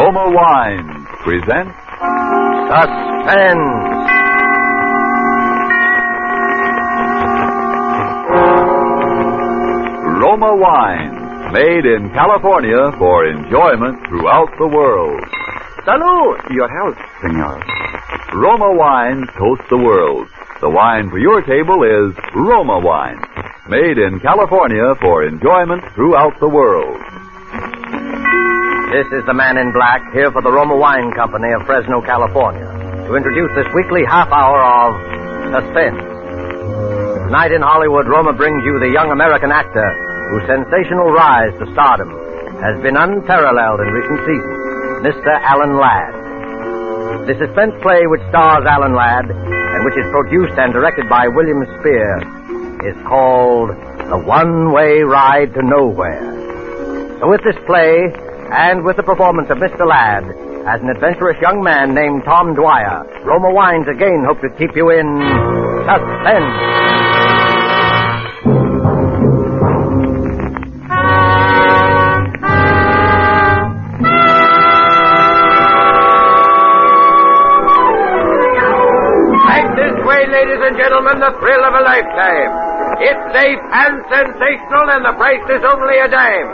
Roma Wines presents Suspense. Roma Wines, made in California for enjoyment throughout the world. Salud. Your health, senor. Roma Wines toast the world. The wine for your table is Roma Wine, made in California for enjoyment throughout the world. This is the Man in Black, here for the Roma Wine Company of Fresno, California, to introduce this weekly half hour of Suspense. Tonight in Hollywood, Roma brings you the young American actor whose sensational rise to stardom has been unparalleled in recent seasons, Mr. Alan Ladd. The suspense play which stars Alan Ladd and which is produced and directed by William Spear is called The One-Way Ride to Nowhere. So with this play, and with the performance of Mr. Ladd as an adventurous young man named Tom Dwyer, Roma Wines again hope to keep you in suspense. Right this way, ladies and gentlemen, the thrill of a lifetime. It's safe and sensational, and the price is only a dime.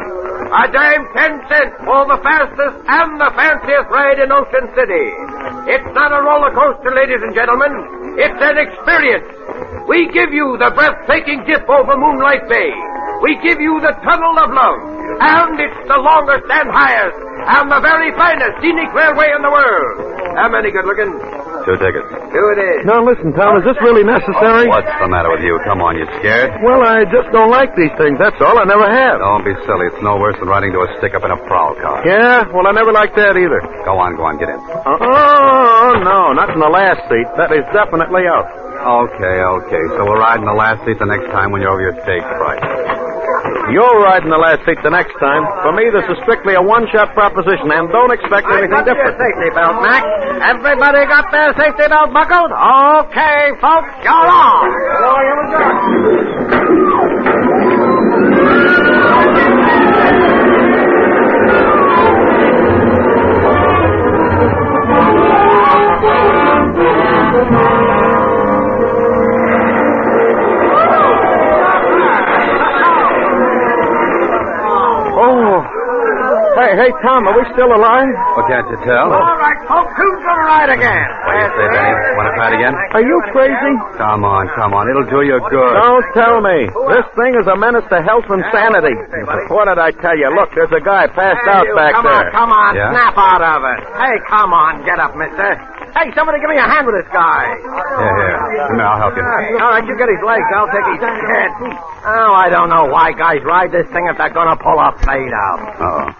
A dime 10 cents for the fastest and the fanciest ride in Ocean City. It's not a roller coaster, ladies and gentlemen. It's an experience. We give you the breathtaking dip over Moonlight Bay. We give you the Tunnel of Love. And it's the longest and highest and the very finest scenic railway in the world. How many good-looking? 2 tickets. 2 it is. Now, listen, Tom, is this really necessary? What's the matter with you? Come on, you scared? Well, I just don't like these things, that's all. I never have. Don't be silly. It's no worse than riding to a stick-up in a prowl car. Yeah? Well, I never liked that either. Go on, get in. Oh, no, not in the last seat. That is definitely out. Okay. So we'll ride in the last seat the next time when you're over your stage fright. You'll ride in the last seat the next time. For me, this is strictly a one-shot proposition, and don't expect anything different. Your safety belt, Mac. Everybody got their safety belt buckled? Okay, folks, you're on. Hey, Tom, are we still alive? Well, can't you tell? All right, folks, who's going to ride again? What do you say, Benny? Want to try it again? Are you crazy? Come on. It'll do you good. Don't tell me. This thing is a menace to health and sanity. What did I tell you? Look, there's a guy passed out back there. Come on, Yeah? snap out of it. Hey, come on, get up, mister. Hey, somebody give me a hand with this guy. Here. Come here, I'll help you. All right, you get his legs. I'll take his head. Oh, I don't know why guys ride this thing if they're going to pull a fade out. Uh-oh.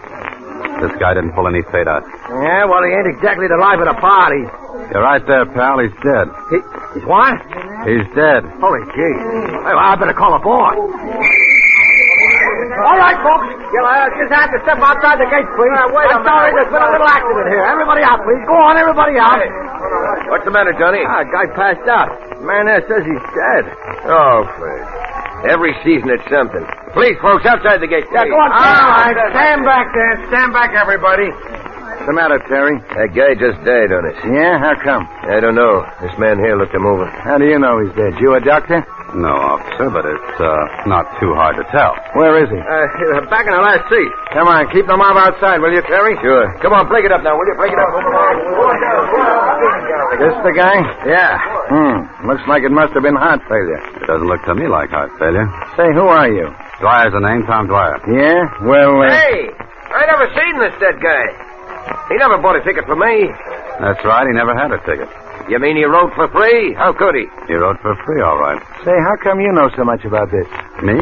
This guy didn't pull any fade out. Yeah, well, he ain't exactly the life of the party. You're right there, pal. He's dead. He's what? He's dead. Holy gee. Hey, well, I better call a boy. All right, folks. You'll just have to step outside the gate, please. Wait a I'm sorry, minute. there's been a little accident here. Everybody out, please. Go on, everybody out. What's the matter, Johnny? Guy passed out. Man there says he's dead. Oh, please. Every season it's something. Please, folks, outside the gate. Yeah, go on. All right, stand back there. Stand back, everybody. What's the matter, Terry? That guy just died on us. Yeah? How come? I don't know. This man here looked him over. How do you know he's dead? You a doctor? No, officer, but it's not too hard to tell. Where is he? Back in the last seat. Come on, keep the mob outside, will you, Terry? Sure. Come on, break it up now, will you? Break it up. This the guy? Yeah. Looks like it must have been heart failure. It doesn't look to me like heart failure. Say, who are you? Dwyer's the name, Tom Dwyer. Yeah? Well, Hey, I never seen this dead guy. He never bought a ticket for me. That's right, he never had a ticket. You mean he rode for free? How could he? He rode for free, all right. say, how come you know so much about this? Me?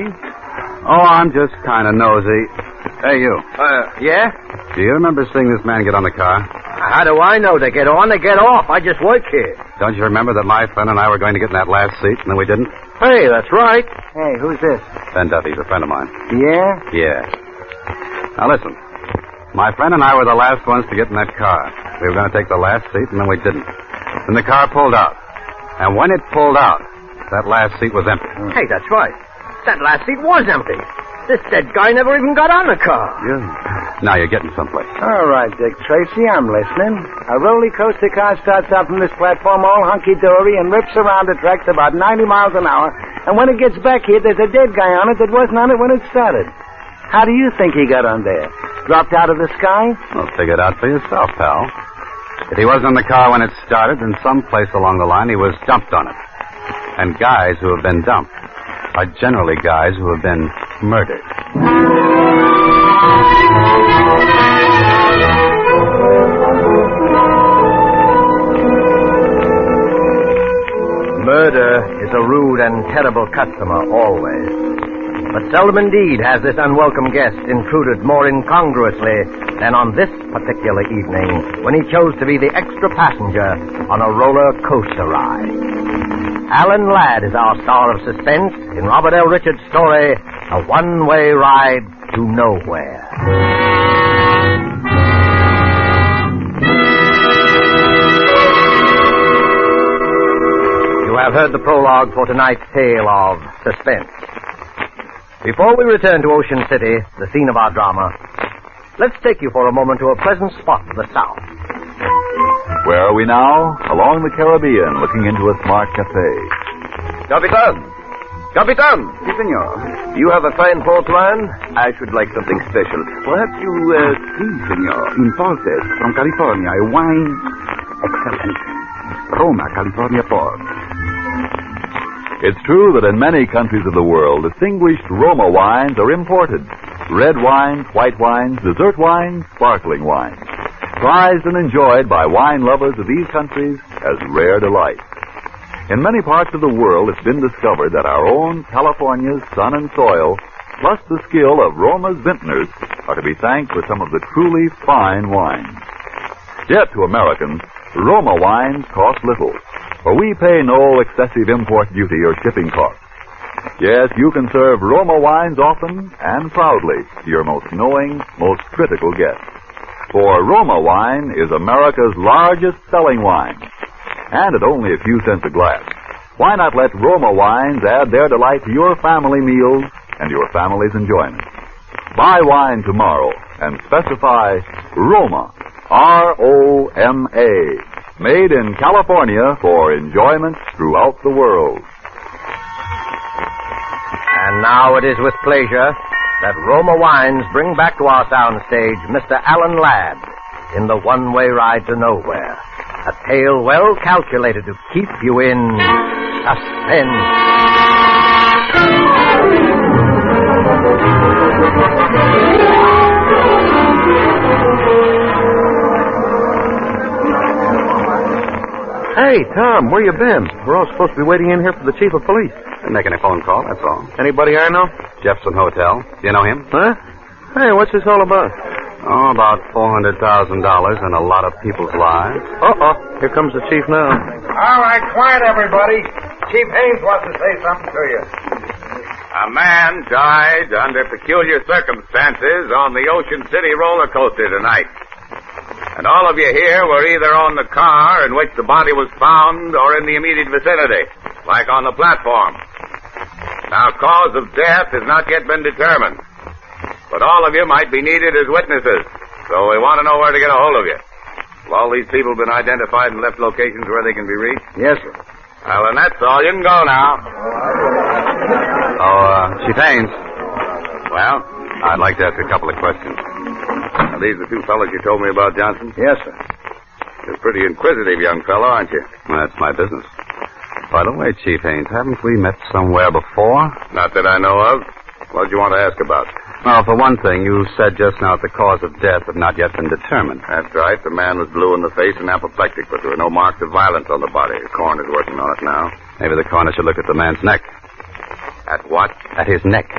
Oh, I'm just kind of nosy. Hey, you. Yeah? Do you remember seeing this man get on the car? How do I know? They get on, they get off. I just work here. Don't you remember that my friend and I were going to get in that last seat, and then we didn't? Hey, that's right. Hey, who's this? Ben Duffy's a friend of mine. Yeah? Yeah. Now, listen. My friend and I were the last ones to get in that car. We were going to take the last seat, and then we didn't. Then the car pulled out. And when it pulled out, that last seat was empty. Hey, that's right. That last seat was empty. This dead guy never even got on the car. Yeah. Now you're getting someplace. All right, Dick Tracy, I'm listening. A roller coaster car starts out from this platform all hunky-dory and rips around the tracks about 90 miles an hour. And when it gets back here, there's a dead guy on it that wasn't on it when it started. How do you think he got on there? Dropped out of the sky? Well, figure it out for yourself, pal. If he wasn't in the car when it started, then someplace along the line he was dumped on it. And guys who have been dumped are generally guys who have been murdered. Murder is a rude and terrible customer, always. But seldom indeed has this unwelcome guest intruded more incongruously than on this particular evening when he chose to be the extra passenger on a roller coaster ride. Alan Ladd is our star of suspense in Robert L. Richards' story, A One-Way Ride to Nowhere. You have heard the prologue for tonight's tale of Suspense. Before we return to Ocean City, the scene of our drama, let's take you for a moment to a pleasant spot to the south. Where are we now? Along the Caribbean, looking into a smart cafe. Capitan! Capitan! Si, senor. You have a fine port wine? I should like something special. Perhaps you, si, senor. Imported from California. A wine excellent. Roma, California port. It's true that in many countries of the world, distinguished Roma wines are imported. Red wines, white wines, dessert wines, sparkling wines. Prized and enjoyed by wine lovers of these countries as rare delights. In many parts of the world, it's been discovered that our own California's sun and soil, plus the skill of Roma's vintners, are to be thanked for some of the truly fine wines. Yet to Americans, Roma wines cost little, for we pay no excessive import duty or shipping costs. Yes, you can serve Roma wines often and proudly to your most knowing, most critical guests. For Roma wine is America's largest selling wine, and at only a few cents a glass. Why not let Roma wines add their delight to your family meals and your family's enjoyment? Buy wine tomorrow and specify Roma, R-O-M-A, made in California for enjoyment throughout the world. And now it is with pleasure that Roma Wines bring back to our soundstage Mr. Alan Ladd in The One-Way Ride to Nowhere, a tale well calculated to keep you in suspense. Hey, Tom, where you been? We're all supposed to be waiting in here for the chief of police. Been making a phone call, that's all. Anybody I know? Jefferson Hotel. Do you know him? Huh? Hey, what's this all about? Oh, about $400,000 and a lot of people's lives. Uh-oh. Here comes the chief now. All right, quiet, everybody. Chief Haynes wants to say something to you. A man died under peculiar circumstances on the Ocean City roller coaster tonight. And all of you here were either on the car in which the body was found or in the immediate vicinity, like on the platform. Now, cause of death has not yet been determined, but all of you might be needed as witnesses, so we want to know where to get a hold of you. Have all these people been identified and left locations where they can be reached? Yes, sir. Well, then that's all. You can go now. Chief Haynes, Well, I'd like to ask a couple of questions. are these the two fellows you told me about, Johnson? Yes, sir. You're a pretty inquisitive young fellow, aren't you? Well, that's my business. By the way, Chief Haynes, haven't we met somewhere before? Not that I know of. What did you want to ask about? Well, for one thing, you said just now that the cause of death had not yet been determined. That's right. The man was blue in the face and apoplectic, but there were no marks of violence on the body. The coroner's working on it now. Maybe the coroner should look at the man's neck. At what? At his neck.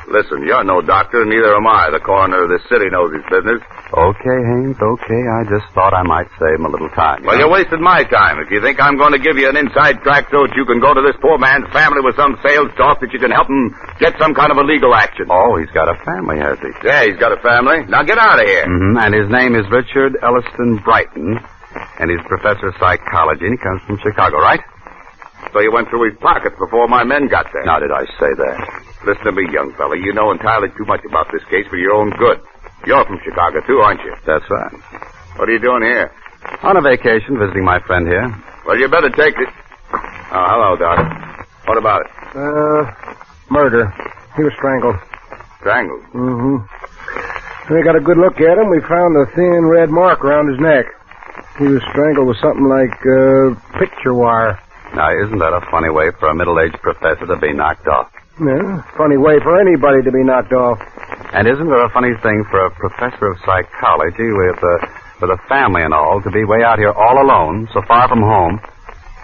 Listen, you're no doctor, and neither am I. The coroner of this city knows his business. Okay, Haynes, okay. I just thought I might save him a little time. Well, you're wasting my time. If you think I'm going to give you an inside track so that you can go to this poor man's family with some sales talk that you can help him get some kind of a legal action. Oh, he's got a family, has he? Yeah, he's got a family. Now get out of here. Mm-hmm. And his name is Richard Elliston Brighton, and he's professor of psychology, and he comes from Chicago, right? So you went through his pockets before my men got there. Now, did I say that? Listen to me, young fella. You know entirely too much about this case for your own good. You're from Chicago, too, aren't you? That's right. What are you doing here? On a vacation, visiting my friend here. Well, you better take it. Oh, hello, Doc. What about it? Murder. He was strangled. Strangled? Mm-hmm. We got a good look at him. We found a thin red mark around his neck. He was strangled with something like picture wire. Now, isn't that a funny way for a middle-aged professor to be knocked off? Yeah, funny way for anybody to be knocked off. And isn't there a funny thing for a professor of psychology with a family and all to be way out here all alone, so far from home,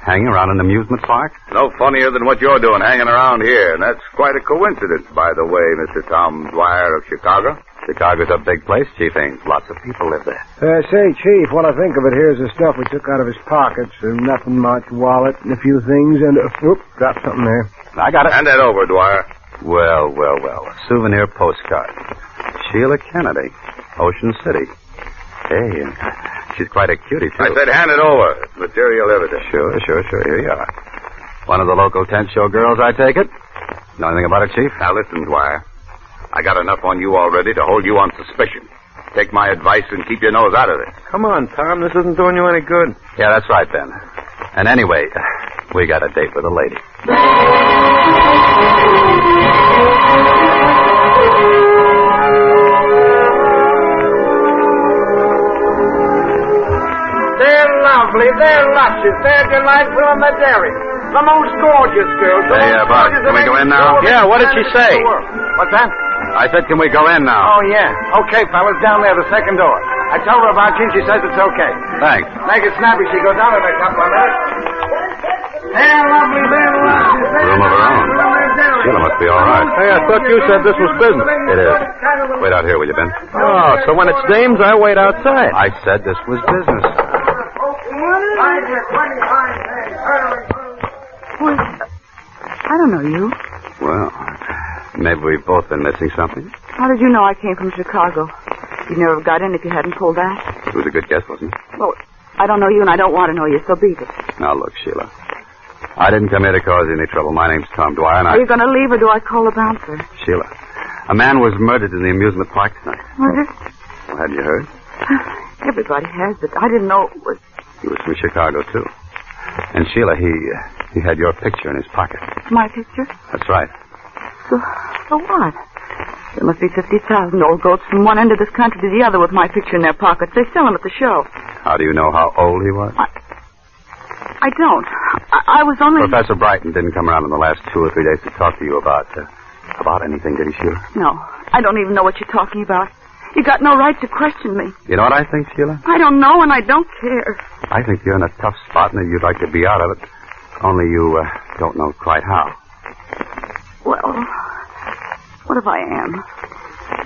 hanging around an amusement park? No funnier than what you're doing hanging around here. And that's quite a coincidence, by the way, Mr. Tom Dwyer of Chicago. Chicago's a big place, Chief Ames. Lots of people live there. Say, Chief, what I think of it, here's the stuff we took out of his pockets. Nothing much, wallet and a few things, and... dropped something there. I got it. Hand that over, Dwyer. Well. A souvenir postcard. Sheila Kennedy, Ocean City. Hey, she's quite a cutie, too. I said hand it over. It's material evidence. Sure. Here you are. One of the local tent show girls, I take it? Know anything about it, Chief? Now, listen, Dwyer. I got enough on you already to hold you on suspicion. Take my advice and keep your nose out of this. Come on, Tom. This isn't doing you any good. Yeah, that's right, Ben. And anyway, we got a date with a lady. They're lovely. They're luscious. They're delightful on the dairy. The most gorgeous girls. Hey, Bud, can we go in now? Yeah, what did she say? What's that? I said, can we go in now? Oh, yeah. Okay, fellas, down there, the second door. I told her about you, and she says it's okay. Thanks. Make it snappy. She goes out in a couple of minutes. They're lovely. They're luscious. Room of her own. Sheila must be all right. Hey, I thought you said this was business. It is. Wait out here, will you, Ben? Oh, so when it's dames, I wait outside. I said this was business. I don't know you. Well, maybe we've both been missing something. How did you know I came from Chicago? You'd never have got in if you hadn't pulled that. It was a good guess, wasn't it? Well, I don't know you and I don't want to know you, so beat it. Now, look, Sheila. I didn't come here to cause you any trouble. My name's Tom Dwyer, and Are you going to leave or do I call the bouncer? Sheila, a man was murdered in the amusement park tonight. Murdered? Well, hadn't you heard? Everybody has, but I didn't know it was... He was from Chicago, too. And, Sheila, he had your picture in his pocket. My picture? That's right. So what? There must be 50,000 old goats from one end of this country to the other with my picture in their pockets. They sell them at the show. How do you know how old he was? I don't. I was only... Professor Brighton didn't come around in the last 2 or 3 days to talk to you about anything, did he, Sheila? No. I don't even know what you're talking about. You got no right to question me. You know what I think, Sheila? I don't know, and I don't care. I think you're in a tough spot and that you'd like to be out of it. Only you don't know quite how. Well, what if I am?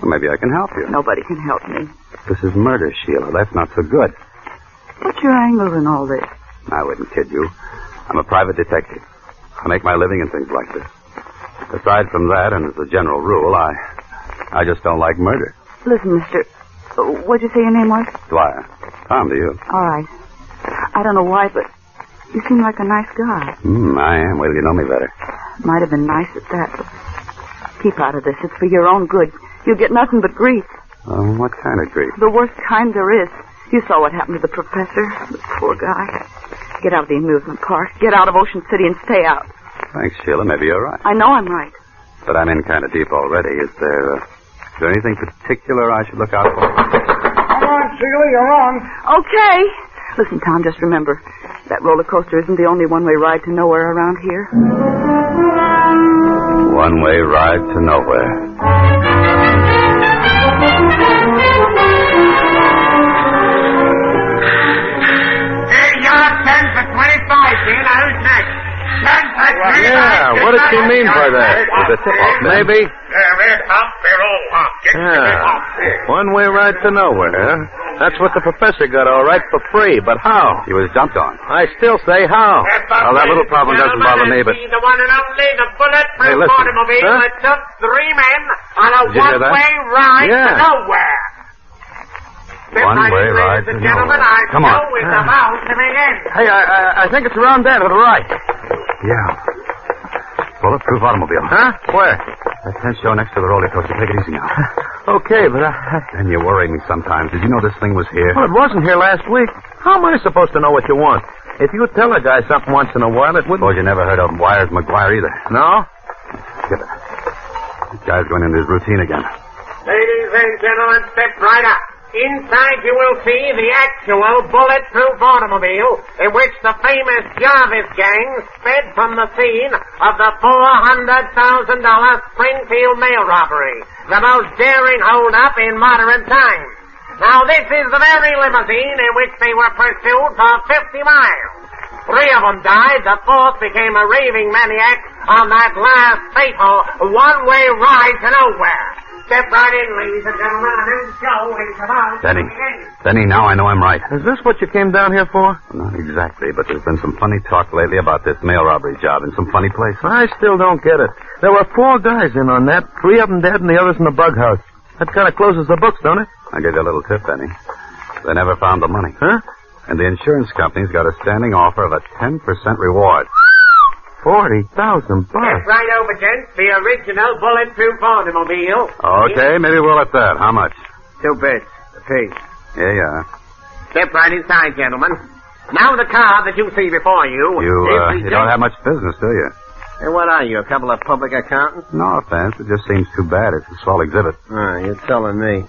Well, maybe I can help you. Nobody can help me. This is murder, Sheila. That's not so good. What's your angle in all this? I wouldn't kid you. I'm a private detective. I make my living in things like this. Aside from that, and as a general rule, I just don't like murder. Listen, mister. What'd you say your name was? Dwyer. Tom to you. All right. I don't know why, but you seem like a nice guy. I am. Wait till you know me better. Might have been nice at that, but keep out of this. It's for your own good. You'll get nothing but grief. Oh, what kind of grief? The worst kind there is. You saw what happened to the professor. The poor guy. Get out of the amusement park. Get out of Ocean City and stay out. Thanks, Sheila. Maybe you're right. I know I'm right. But I'm in kind of deep already. Is there anything particular I should look out for? Come on, Sheila, you're on. Okay. Listen, Tom, just remember, that roller coaster isn't the only one-way ride to nowhere around here. One-way ride to nowhere. Hey, you're 10 for 25, dear. Now, who's next? 10 for 25. Yeah, what did she mean by that? Was it tip-off, Maybe. They're up, they're all up. Get One-way ride to nowhere, huh? That's what the professor got all right for free, but how? He was dumped on. I still say how. Well, that little problem doesn't bother me, but... The one and only, the bulletproof Hey, listen. automobile Huh? that took 3 men on a Did you hear that? one-way ride Yeah. to nowhere. One-way ride to Gentlemen, nowhere. I Come on. know it's about to begin. Hey, I think it's around there to the right. Yeah. Bulletproof automobile. Huh? Where? That tent show next to the roller coaster. Take it easy now. Okay, but And you worry me sometimes. Did you know this thing was here? Well, it wasn't here last week. How am I supposed to know what you want? If you tell a guy something once in a while, it wouldn't... Suppose you never heard of Wires McGuire either. No? Get it. This guy's going into his routine again. Ladies and gentlemen, step right up. Inside you will see the actual bulletproof automobile in which the famous Jarvis gang sped from the scene of the $400,000 Springfield mail robbery, the most daring hold-up in modern times. Now, this is the very limousine in which they were pursued for 50 miles. 3 of them died. The 4th became a raving maniac on that last fatal one-way ride to nowhere. Step right in, ladies and gentlemen, and then show will come out. Denny, now I know I'm right. Is this what you came down here for? Not exactly, but there's been some funny talk lately about this mail robbery job in some funny places. I still don't get it. There were 4 guys in on that, 3 of them dead and the others in the bug house. That kind of closes the books, don't it? I'll give you a little tip, Denny. They never found the money. Huh? And the insurance company's got a standing offer of a 10% reward. $40,000. Step right over, gents. The original bulletproof automobile. Okay, maybe we'll at that. How much? 2 bits apiece. Yeah. Step right inside, gentlemen. Now the car that you see before you... You don't have much business, do you? Hey, what are you, a couple of public accountants? No offense. It just seems too bad. It's a small exhibit. You're telling me.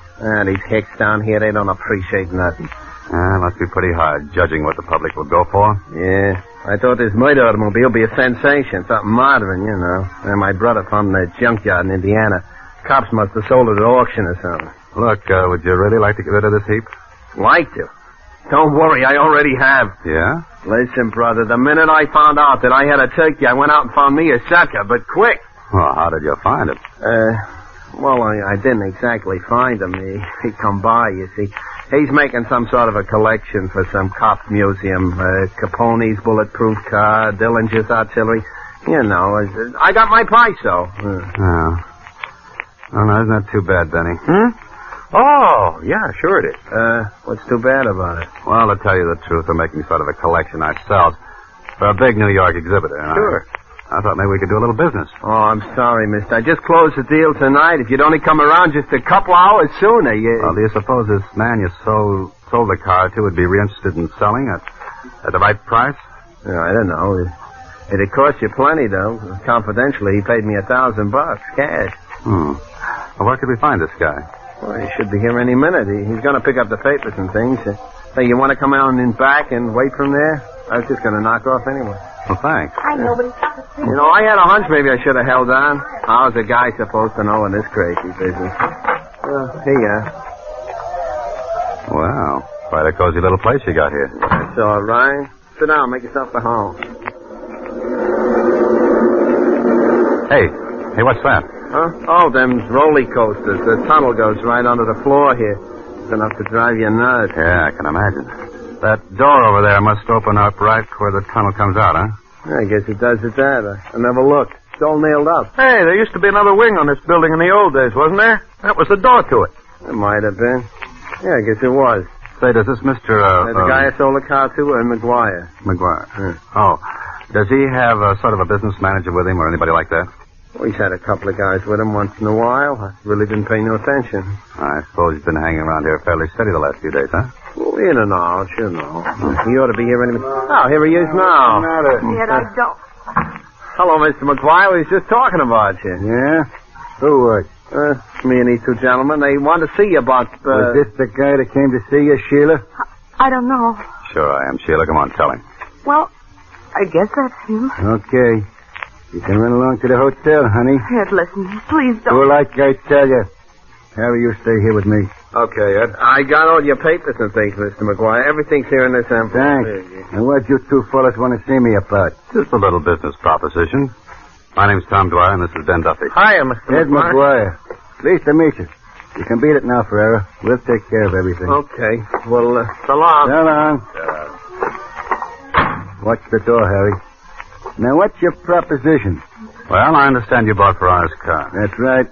These hicks down here, they don't appreciate nothing. Must be pretty hard judging what the public will go for. Yeah. I thought this murder automobile would be a sensation, something modern, you know. And my brother found the junkyard in Indiana. Cops must have sold it at auction or something. Look, would you really like to get rid of this heap? Like to? Don't worry, I already have. Yeah? Listen, brother, the minute I found out that I had a turkey, I went out and found me a sucker, but quick. Well, how did you find it? Well, I didn't exactly find him. He come by, you see. He's making some sort of a collection for some cop museum. Capone's bulletproof car, Dillinger's artillery. You know, I got my price, though. Oh, no, isn't that too bad, Denny? Oh, yeah, sure it is. What's too bad about it? Well, to tell you the truth, we're making sort of a collection ourselves for a big New York exhibitor. Sure. I thought maybe we could do a little business. Oh, I'm sorry, mister. I just closed the deal tonight. If you'd only come around just a couple hours sooner, Well, do you suppose this man you sold the car to would be interested in selling at the right price? I don't know. It'd cost you plenty, though. Confidentially, he paid me $1,000 cash. Well, where could we find this guy? Well, he should be here any minute. He's going to pick up the papers and things. Hey, you want to come out and in back and wait from there? I was just going to knock off anyway. Well, thanks. I know, but You know, I had a hunch maybe I should have held on. How's a guy supposed to know in this crazy business? Here you are. Wow. Quite a cozy little place you got here. That's all right. Sit down. Make yourself at home. Hey, what's that? Huh? Oh, them roller coasters. The tunnel goes right under the floor here. It's enough to drive you nuts. Yeah, I can imagine. That door over there must open up right where the tunnel comes out, huh? I guess it does at that. I never looked. It's all nailed up. Hey, there used to be another wing on this building in the old days, wasn't there? That was the door to it. It might have been. Yeah, I guess it was. Say, does this Mr. The guy I sold the car to, McGuire. McGuire. Oh. Does he have sort of a business manager with him or anybody like that? Well, he's had a couple of guys with him once in a while. I really didn't pay no attention. I suppose he's been hanging around here fairly steady the last few days, huh? Well, in and out, you know. He ought to be here any minute. Oh, here he is now. Yet I don't. Hello, Mr. McGuire. We was just talking about you. Yeah? Who was? Me and these 2 gentlemen. They want to see you about... Was this the guy that came to see you, Sheila? I don't know. Sure I am, Sheila. Come on, tell him. Well, I guess that's him. Okay. You can run along to the hotel, honey. Ed, listen. Please don't. Do like I tell you. Harry, you stay here with me. Okay, Ed. I got all your papers and things, Mr. McGuire. Everything's here in this envelope. Thanks. And what you 2 fellas want to see me about? Just a little business proposition. My name's Tom Dwyer, and this is Ben Duffy. Hiya, Mr. Ed McGuire. Pleased to meet you. You can beat it now, Ferrera. We'll take care of everything. Okay. Well, so long. So long. Watch the door, Harry. Now, what's your proposition? Well, I understand you bought Ferrara's car. That's right.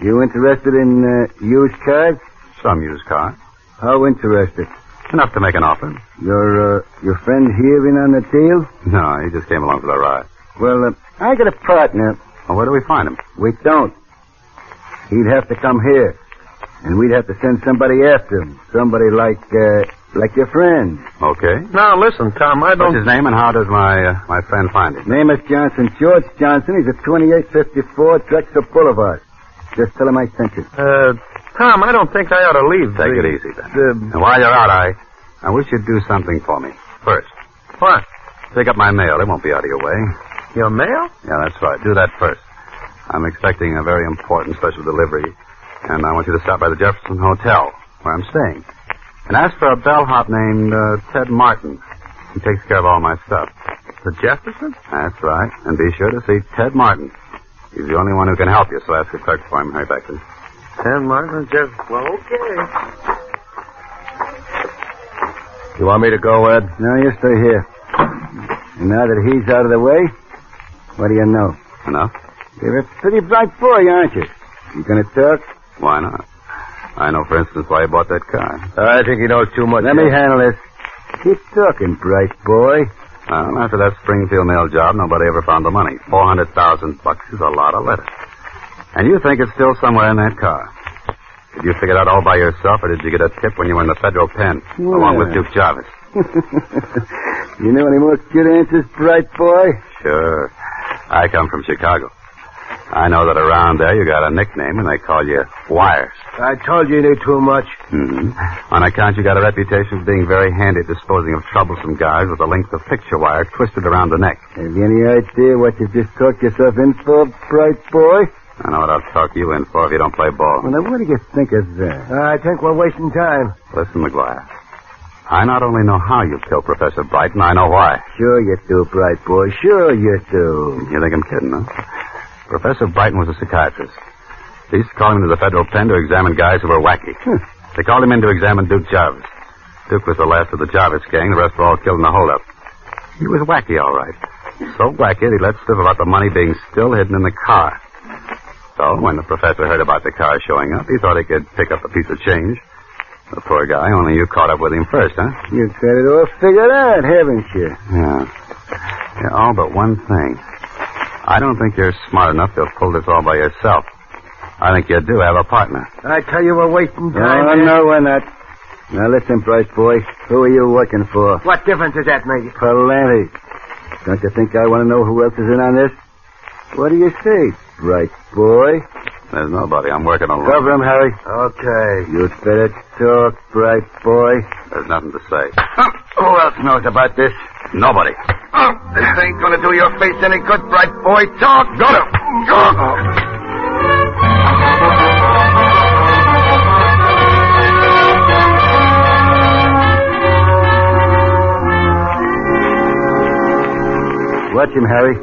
You interested in used cars? Some used car. How interested? Enough to make an offer. Your friend here in on the deal? No, he just came along for the ride. Well, I got a partner. Well, where do we find him? We don't. He'd have to come here. And we'd have to send somebody after him. Somebody like your friend. Okay. Now, listen, Tom, I don't... What's his name and how does my friend find him? Name is Johnson. George Johnson. He's at 2854 Drexel Boulevard. Just tell him I sent you. Tom, I don't think I ought to leave. Take it easy, then. And while you're out, I wish you'd do something for me. First. What? Pick up my mail. It won't be out of your way. Your mail? Yeah, that's right. Do that first. I'm expecting a very important special delivery, and I want you to stop by the Jefferson Hotel, where I'm staying. And ask for a bellhop named Ted Martin. He takes care of all my stuff. The Jefferson? That's right. And be sure to see Ted Martin. He's the only one who can help you, so ask the clerk for him. Hurry back, please. Ted Martin, Jefferson. Well, okay. You want me to go, Ed? No, you stay here. And now that he's out of the way, what do you know? Enough? You're a pretty bright boy, aren't you? You gonna talk? Why not? I know, for instance, why he bought that car. I think he knows too much. Let me handle this. Keep talking, bright boy. Well, after that Springfield mail job, nobody ever found the money. $400,000 is a lot of letters. And you think it's still somewhere in that car. Did you figure it out all by yourself, or did you get a tip when you were in the federal pen, along with Duke Jarvis? You know any more good answers, bright boy? Sure. I come from Chicago. I know that around there you got a nickname, and they call you Wires. I told you knew too much. Mm-hmm. On account you got a reputation for being very handy at disposing of troublesome guys with a length of picture wire twisted around the neck. Have you any idea what you just talked yourself in for, bright boy? I know what I'll talk you in for if you don't play ball. Well, now, what do you think of that? I think we're wasting time. Listen, McGuire. I not only know how you killed Professor Brighton, I know why. Sure you do, bright boy. Sure you do. You think I'm kidding, huh? Professor Brighton was a psychiatrist. They used to call him to the federal pen to examine guys who were wacky. They called him in to examine Duke Jarvis. Duke was the last of the Jarvis gang. The rest were all killed in the holdup. He was wacky, all right. So wacky that he let slip about the money being still hidden in the car. So when the professor heard about the car showing up, he thought he could pick up a piece of change. The poor guy, only you caught up with him first, huh? You've got it all figured out, haven't you? Yeah, all but one thing. I don't think you're smart enough to pull this all by yourself. I think you do have a partner. I tell you, we're wasting time. No, we're not. Now, listen, bright boy. Who are you working for? What difference does that make? Plenty. Don't you think I want to know who else is in on this? What do you say, bright boy? There's nobody. I'm working alone. Cover him, Harry. Okay. You'd better talk, bright boy. There's nothing to say. Who else knows about this? Nobody. This ain't gonna do your face any good, bright boy. Talk. Go. Watch him, Harry.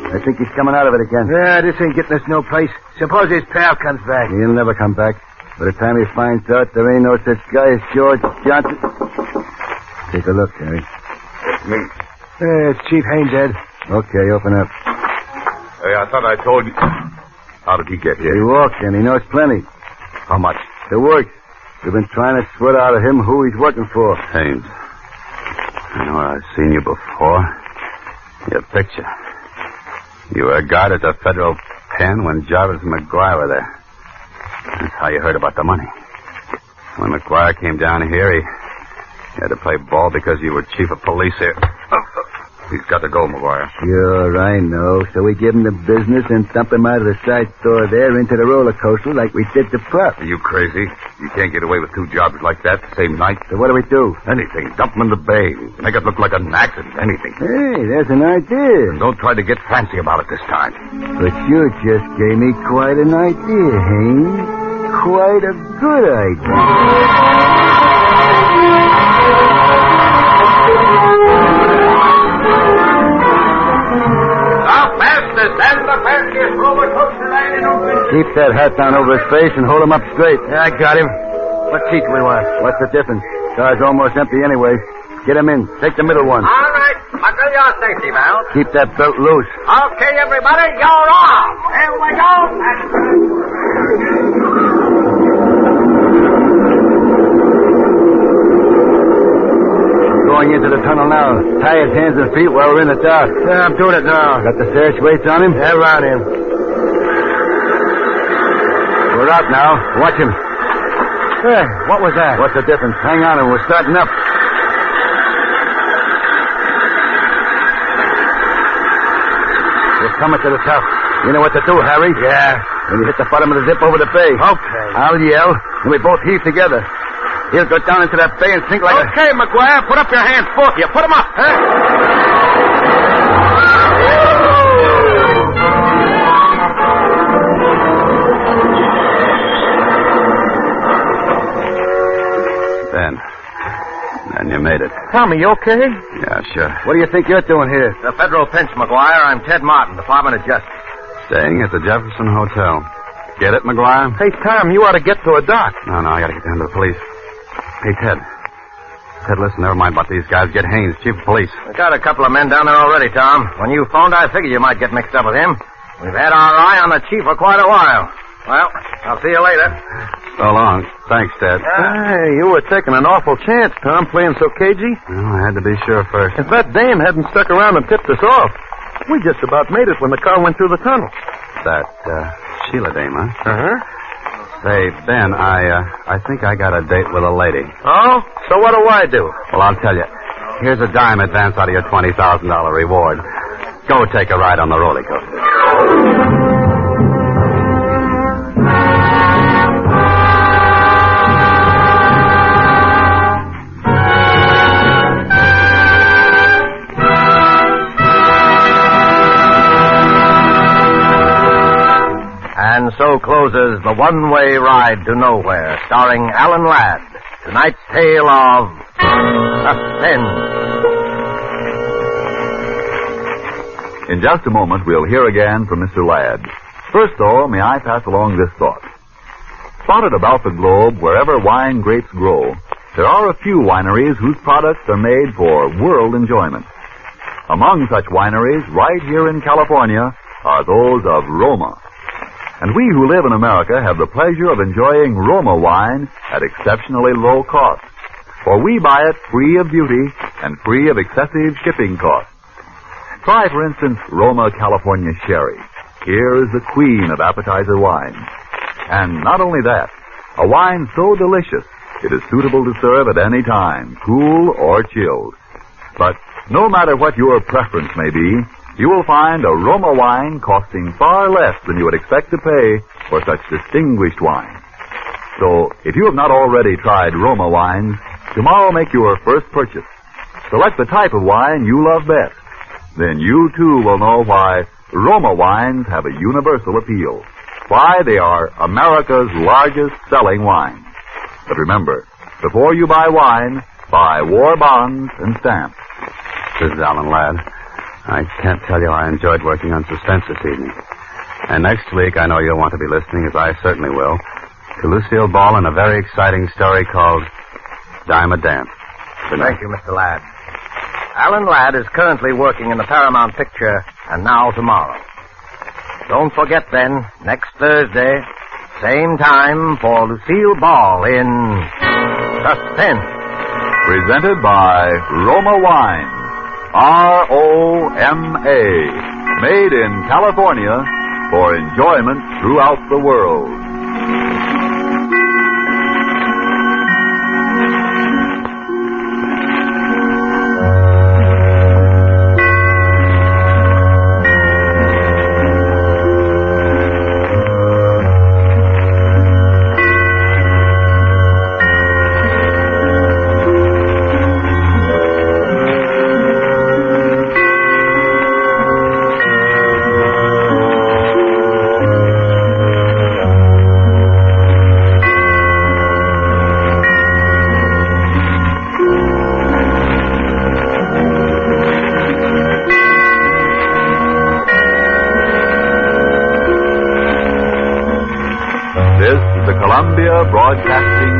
I think he's coming out of it again. Yeah, this ain't getting us no place. Suppose his pal comes back. He'll never come back. By the time he finds out there ain't no such guy as George Johnson. Take a look, Harry. It's me. It's Chief Haynes, Ed. Okay, open up. Hey, I thought I told you. How did he get He here? walks in. He knows plenty. How much? The works. We've been trying to sweat out of him who he's working for. Haynes. I know I've seen you before. Your picture. You were a guard at the federal pen when Jarvis and McGuire were there. That's how you heard about the money. When McGuire came down here, he had to play ball because you were chief of police here. He's got to go, McGuire. Sure, I know. So we give him the business and dump him out of the side door there into the roller coaster like we did the prop. Are you crazy? You can't get away with two jobs like that the same night. So what do we do? Anything. Dump him in the bay. Make it look like an accident. Anything. Hey, there's an idea. Don't try to get fancy about it this time. But you just gave me quite an idea, Haynes. Quite a good idea. And the fastest roller coaster ride in open. Keep that hat down over his face and hold him up straight. Yeah, I got him. What seat do we want? What's the difference? Car's almost empty anyway. Get him in. Take the middle one. All right. Buckle your safety belt. Keep that belt loose. Okay, everybody, you're off. Here we go. Going into the tunnel now. Tie his hands and feet while we're in the dark. Yeah, I'm doing it now. Got the sash weights on him? Yeah, around him. We're out now. Watch him. Hey, what was that? What's the difference? Hang on, and we're starting up. We're coming to the top. You know what to do, Harry? Yeah. When you hit the bottom of the zip over the bay. Okay. I'll yell, and we both heave together. He'll go down into that bay and sink like Okay, McGuire, put up your hands, both of you. Put them up, huh? Then you made it. Tommy, you okay? Yeah, sure. What do you think you're doing here? The federal pinch, McGuire. I'm Ted Martin, Department of Justice. Staying at the Jefferson Hotel. Get it, McGuire? Hey, Tom, you ought to get to a dock. No, I gotta get down to the police. Hey, Ted. Ted, listen, never mind about these guys. Get Haynes, chief of police. We got a couple of men down there already, Tom. When you phoned, I figured you might get mixed up with him. We've had our eye on the chief for quite a while. Well, I'll see you later. So long. Thanks, Ted. Hey, you were taking an awful chance, Tom, playing so cagey. Well, I had to be sure first. If that dame hadn't stuck around and tipped us off, we just about made it when the car went through the tunnel. That, Sheila dame, huh? Uh-huh. Say, Ben, I think I got a date with a lady. Oh? So what do I do? Well, I'll tell you. Here's a dime advance out of your $20,000 reward. Go take a ride on the roller coaster. And so closes The One-Way Ride to Nowhere, starring Alan Ladd. Tonight's tale of Suspense. In just a moment, we'll hear again from Mr. Ladd. First, though, may I pass along this thought. Spotted about the globe, wherever wine grapes grow, there are a few wineries whose products are made for world enjoyment. Among such wineries, right here in California, are those of Roma. And we who live in America have the pleasure of enjoying Roma wine at exceptionally low cost. For we buy it free of duty and free of excessive shipping costs. Try, for instance, Roma California Sherry. Here is the queen of appetizer wines. And not only that, a wine so delicious, it is suitable to serve at any time, cool or chilled. But no matter what your preference may be, you will find a Roma wine costing far less than you would expect to pay for such distinguished wine. So, if you have not already tried Roma wines, tomorrow make your first purchase. Select the type of wine you love best. Then you, too, will know why Roma wines have a universal appeal. Why they are America's largest selling wine. But remember, before you buy wine, buy war bonds and stamps. This is Alan Ladd. I can't tell you I enjoyed working on Suspense this evening. And next week, I know you'll want to be listening, as I certainly will, to Lucille Ball and a very exciting story called Dime a Dance. Good night. Thank you, Mr. Ladd. Alan Ladd is currently working in the Paramount picture, And Now Tomorrow. Don't forget, then, next Thursday, same time for Lucille Ball in Suspense. Presented by Roma Wine. R-O-M-A. Made in California for enjoyment throughout the world. Broadcasting